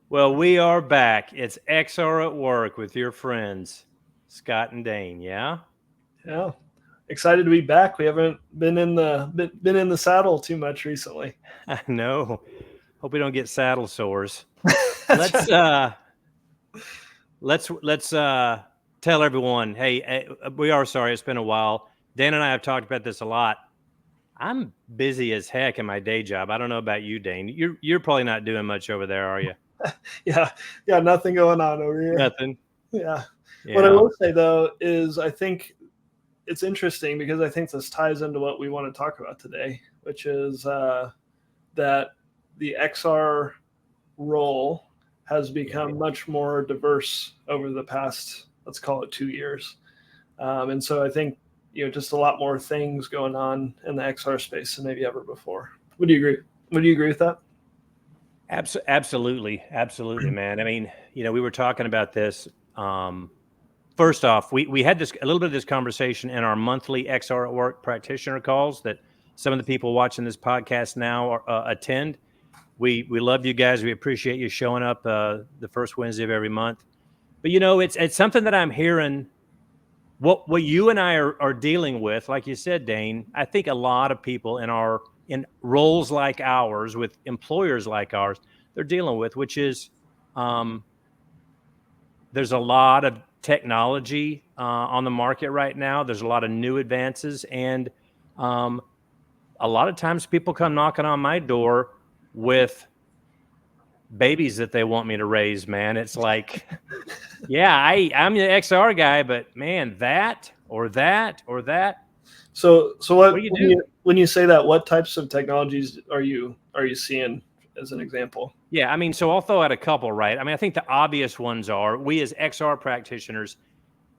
Well, we are back. It's XR at Work with your friends, Scott and Dane. Yeah? Yeah, excited to be back. We haven't been in the saddle too much recently. I know. Hope we don't get saddle sores. That's Let's right. uh let's tell everyone, hey, we are sorry it's been a while. Dan and I have talked about this a lot. I'm busy as heck in my day job. I don't know about you, Dane. You're probably not doing much over there, are you? Yeah, yeah, nothing going on over here. Nothing. Yeah. What I Yeah. will say though is I think it's interesting because I think this ties into what we want to talk about today, which is that the XR role has Yeah. become much more diverse over the past, let's call it 2 years. And so I think, just a lot more things going on in the XR space than maybe ever before. Would you agree? Would you agree with that? Absolutely. Absolutely, man. I mean, we were talking about this. Um, First off, we had a little bit of this conversation in our monthly XR at Work practitioner calls that some of the people watching this podcast now attend. We love you guys. We appreciate you showing up the first Wednesday of every month. But it's something that I'm hearing. What you and I are dealing with, like you said, Dane. I think a lot of people in roles like ours, with employers like ours, they're dealing with, which is um, there's a lot of technology on the market right now. There's a lot of new advances, and um, a lot of times people come knocking on my door with babies that they want me to raise. Man, it's like, yeah, I'm the XR guy, but man, that or that or that. So What what do you when do? you say that, what types of technologies are you seeing as an example? Yeah, I mean, so I'll throw out a couple, right? I mean, I think the obvious ones are we as XR practitioners,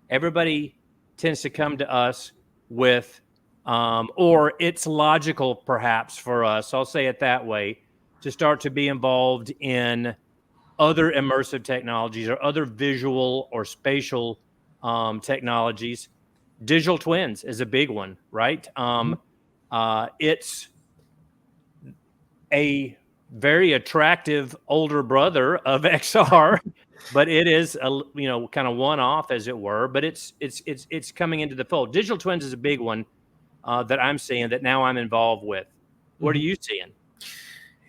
everybody tends to come to us with, or it's logical perhaps for us, I'll say it that way, to start to be involved in other immersive technologies or other visual or spatial technologies. Digital twins is a big one, right? It's a very attractive older brother of XR, but it is kind of one off, as it were. But it's coming into the fold. Digital twins is a big one that I'm seeing that now I'm involved with. What are Mhm. you seeing?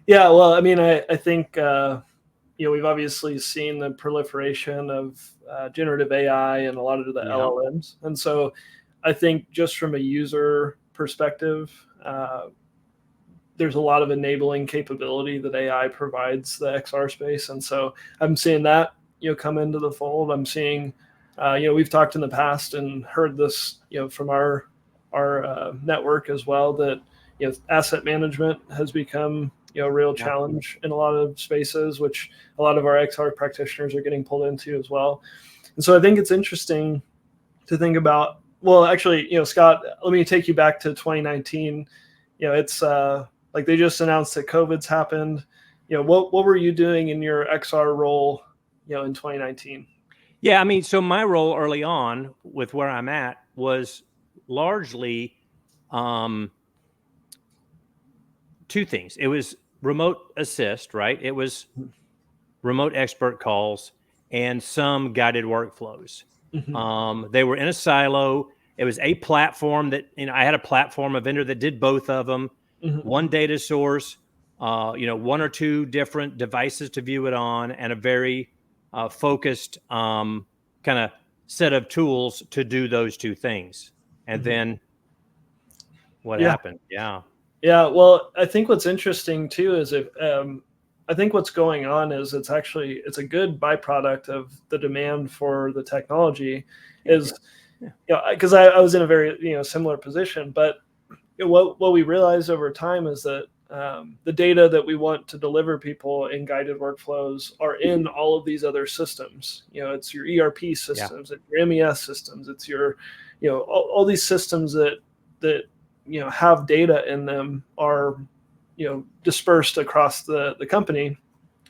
Yeah, well, I mean, I think we've obviously seen the proliferation of generative AI and a lot of the Yeah, LLMs, and so I think just from a user perspective, there's a lot of enabling capability that AI provides the XR space, and so I'm seeing that come into the fold. I'm seeing, we've talked in the past and heard this from our network as well, that asset management has become a real yeah, challenge in a lot of spaces, which a lot of our XR practitioners are getting pulled into as well. And so I think it's interesting to think about. Well, actually, Scott, let me take you back to 2019. It's like they just announced that COVID's happened. What were you doing in your XR role, in 2019? yeah. I mean, so my role early on with where I'm at was largely um, two things. It was remote assist, right? It was remote expert calls, and some guided workflows. Mm-hmm. They were in a silo. It was a platform that, I had a platform, a vendor that did both of them, Mm-hmm. one data source, one or two different devices to view it on, and a very focused kind of set of tools to do those two things. And Mm-hmm. then what Yeah. happened? Yeah. Yeah, well, I think what's interesting too is if I think what's going on is it's a good byproduct of the demand for the technology, Yeah. is Yeah. because I was in a very similar position, but what we realized over time is that the data that we want to deliver people in guided workflows are in all of these other systems. It's your ERP Yeah. systems, it's your MES systems, it's your all these systems that have data in them are dispersed across the company.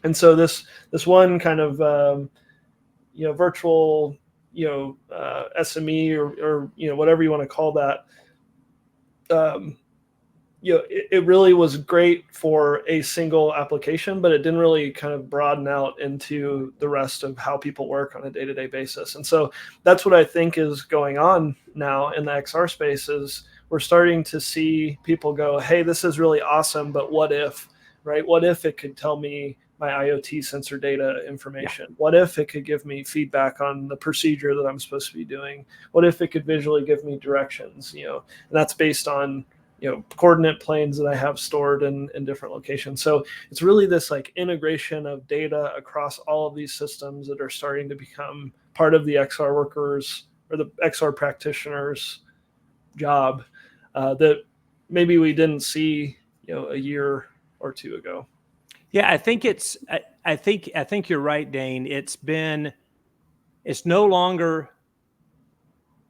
And so this one kind of virtual SME or whatever you want to call that, um, it really was great for a single application, but it didn't really kind of broaden out into the rest of how people work on a day-to-day basis. And so that's what I think is going on now in the XR space is we're starting to see people go, hey, this is really awesome, but what if, right? What if it could tell me my IoT sensor data information? Yeah. What if it could give me feedback on the procedure that I'm supposed to be doing? What if it could visually give me directions, and that's based on, coordinate planes that I have stored in different locations. So it's really this like integration of data across all of these systems that are starting to become part of the XR workers or the XR practitioners job that maybe we didn't see, a year or two ago. Yeah, I think I think you're right, Dane. It's no longer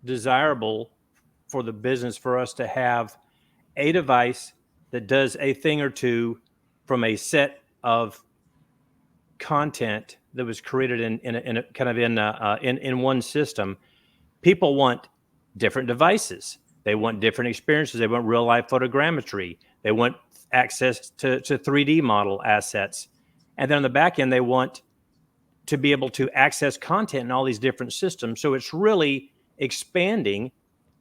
desirable for the business for us to have a device that does a thing or two from a set of content that was created in one system. People want different devices. They want different experiences. They want real life photogrammetry. They want access to 3D model assets. And then on the back end, they want to be able to access content in all these different systems. So it's really expanding,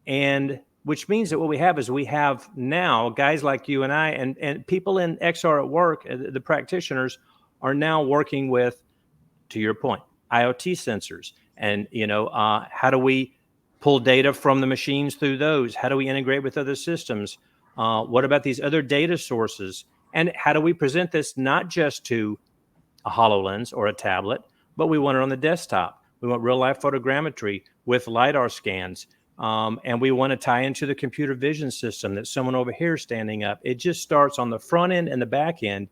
and which means that what we have now guys like you and I and people in XR at work, the practitioners, are now working with, to your point, IoT sensors. And, how do we pull data from the machines through those? How do we integrate with other systems? What about these other data sources? And how do we present this not just to a HoloLens or a tablet, but we want it on the desktop? We want real life photogrammetry with LiDAR scans. And we want to tie into the computer vision system that someone over here is standing up. It just starts on the front end and the back end,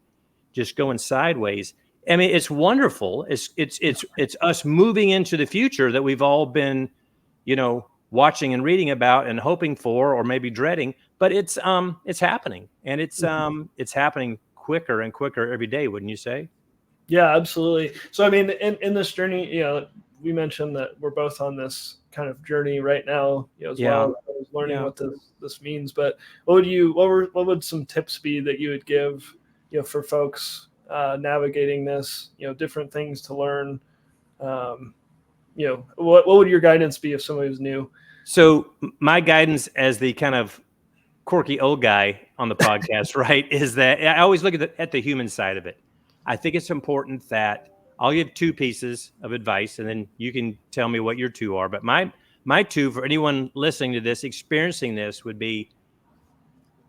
just going sideways. I mean, it's wonderful. It's us moving into the future that we've all been, watching and reading about and hoping for, or maybe dreading. But it's happening, and it's happening quicker and quicker every day. Wouldn't you say? Yeah, absolutely. So, I mean, in this journey, we mentioned that we're both on this kind of journey right now, as well. I was learning what this means. But what would some tips be that you would give, for folks navigating this, different things to learn? What would your guidance be if somebody was new? So my guidance as the kind of quirky old guy on the podcast, right, is that I always look at the human side of it. I think it's important that I'll give two pieces of advice, and then you can tell me what your two are. But my two, for anyone listening to this, experiencing this, would be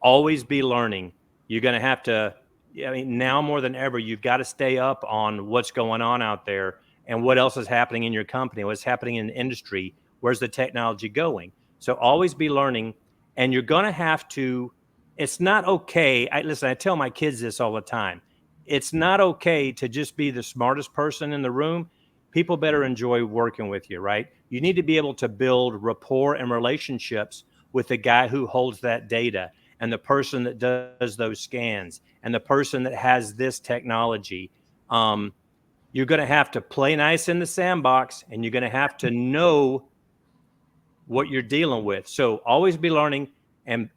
always be learning. You're going to have to, now more than ever, you've got to stay up on what's going on out there and what else is happening in your company, what's happening in the industry, where's the technology going. So always be learning, and you're going to have to, it's not okay. I tell my kids this all the time. It's not okay to just be the smartest person in the room. People better enjoy working with you, right? You need to be able to build rapport and relationships with the guy who holds that data, and the person that does those scans, and the person that has this technology. You're going to have to play nice in the sandbox, and you're going to have to know what you're dealing with. So always be learning and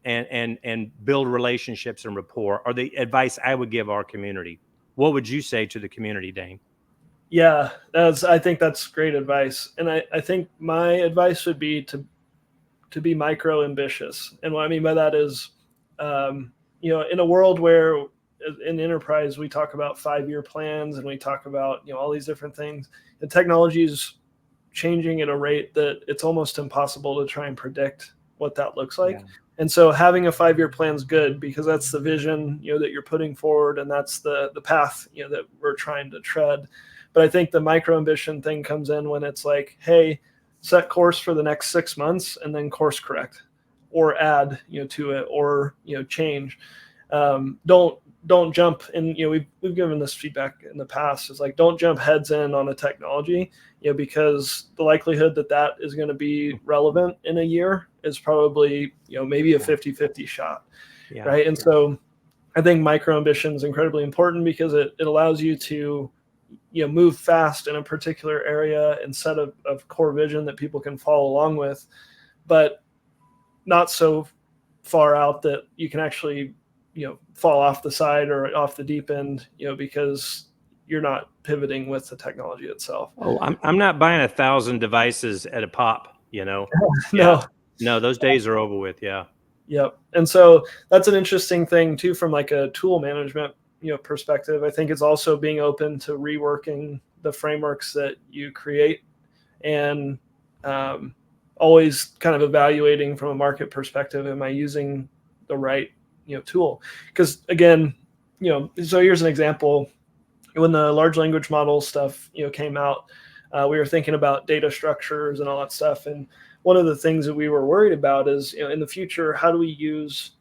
build relationships and rapport, are the advice I would give our community. What would you say to the community, Dane? Yeah, I think that's great advice. And I think my advice would be to be micro ambitious. And what I mean by that is, in a world where in enterprise, we talk about 5-year plans and we talk about, all these different things, and technology is changing at a rate that it's almost impossible to try and predict what that looks like. Yeah. And so having a 5-year plan is good because that's the vision, that you're putting forward, and that's the path, that we're trying to tread. But I think the micro ambition thing comes in when it's like, hey, set course for the next 6 months and then course correct or add, to it, or, change. Don't jump in. We've given this feedback in the past. It's like, don't jump heads in on a technology, because the likelihood that is going to be relevant in a year is probably, maybe a 50-50 shot. Yeah. Right. And so I think micro ambition is incredibly important because it allows you to, move fast in a particular area and set of core vision that people can follow along with, but not so far out that you can actually fall off the side or off the deep end, because you're not pivoting with the technology itself. Oh, I'm not buying 1,000 devices at a pop, No. Yeah. No, those days are over with. Yeah. Yep. And so that's an interesting thing too, from like a tool management, perspective. I think it's also being open to reworking the frameworks that you create, and always kind of evaluating from a market perspective, am I using the right, tool? Because again, so here's an example. When the large language model stuff, came out, we were thinking about data structures and all that stuff. And one of the things that we were worried about is, in the future, how do we use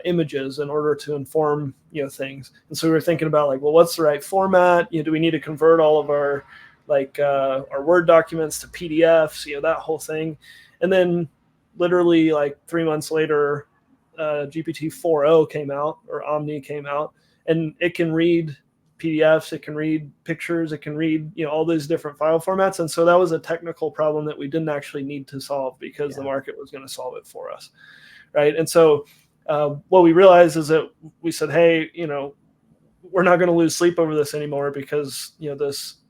images in order to inform, things? And so we were thinking about like, well, what's the right format? Do we need to convert all of our our Word documents to PDFs? That whole thing. And then literally like 3 months later, GPT 4.0 came out, or Omni came out, and it can read PDFs, it can read pictures, it can read, all these different file formats. And so that was a technical problem that we didn't actually need to solve, because the market was going to solve it for us. Right. And so what we realized is that we said, hey, we're not going to lose sleep over this anymore, because,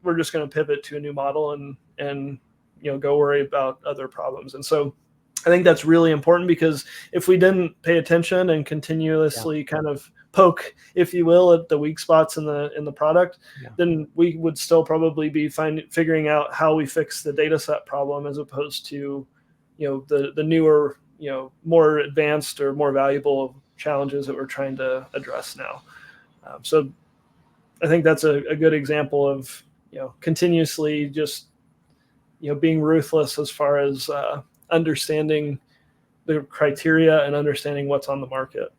we're just going to pivot to a new model and go worry about other problems. And so I think that's really important, because if we didn't pay attention and continuously kind of poke, if you will, at the weak spots in the product, then we would still probably be figuring out how we fix the data set problem, as opposed to, the newer, more advanced or more valuable challenges that we're trying to address now. So I think that's a good example of, continuously just, being ruthless as far as understanding the criteria and understanding what's on the market.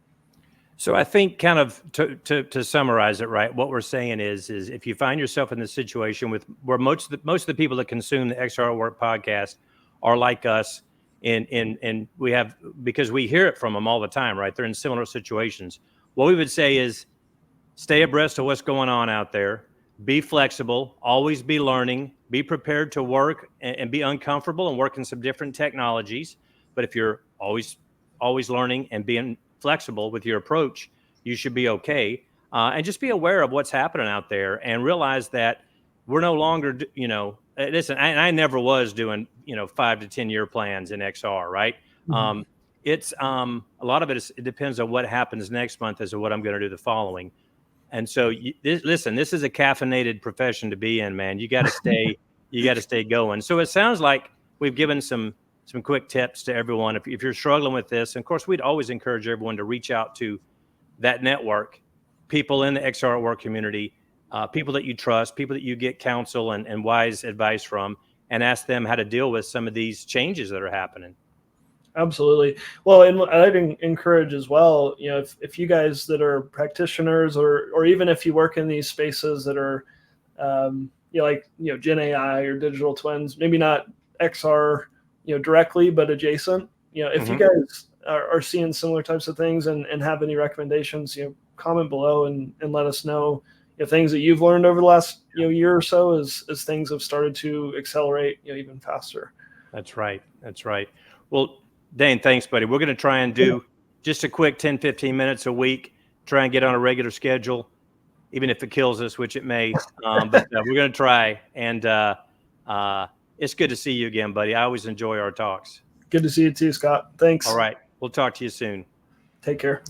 So I think, kind of to summarize it, right, what we're saying is if you find yourself in this situation where most of the people that consume the XR Work podcast are like us, and we have, because we hear it from them all the time, right? They're in similar situations. What we would say is, stay abreast of what's going on out there. Be flexible. Always be learning. Be prepared to work and be uncomfortable and work in some different technologies. But if you're always learning and being flexible with your approach, you should be okay. And just be aware of what's happening out there, and realize that we're no longer, listen, I never was doing, 5 to 10 year plans in XR, right? Mm-hmm. It's a lot of it depends on what happens next month as to what I'm going to do the following. And so listen, this is a caffeinated profession to be in, man. You got to stay going. So it sounds like we've given some quick tips to everyone. If you're struggling with this, and of course, we'd always encourage everyone to reach out to that network, people in the XR Work community, people that you trust, people that you get counsel and wise advice from, and ask them how to deal with some of these changes that are happening. Absolutely. Well, and I'd encourage as well, if you guys that are practitioners, or even if you work in these spaces that are, Gen AI or digital twins, maybe not XR, directly, but adjacent, if you guys are seeing similar types of things and have any recommendations, comment below and let us know things that you've learned over the last year or so as things have started to accelerate even faster. That's right. Well, Dane, thanks, buddy. We're going to try and do just a quick 10, 15 minutes a week, try and get on a regular schedule, even if it kills us, which it may. But we're going to try. And it's good to see you again, buddy. I always enjoy our talks. Good to see you too, Scott. Thanks. All right. We'll talk to you soon. Take care.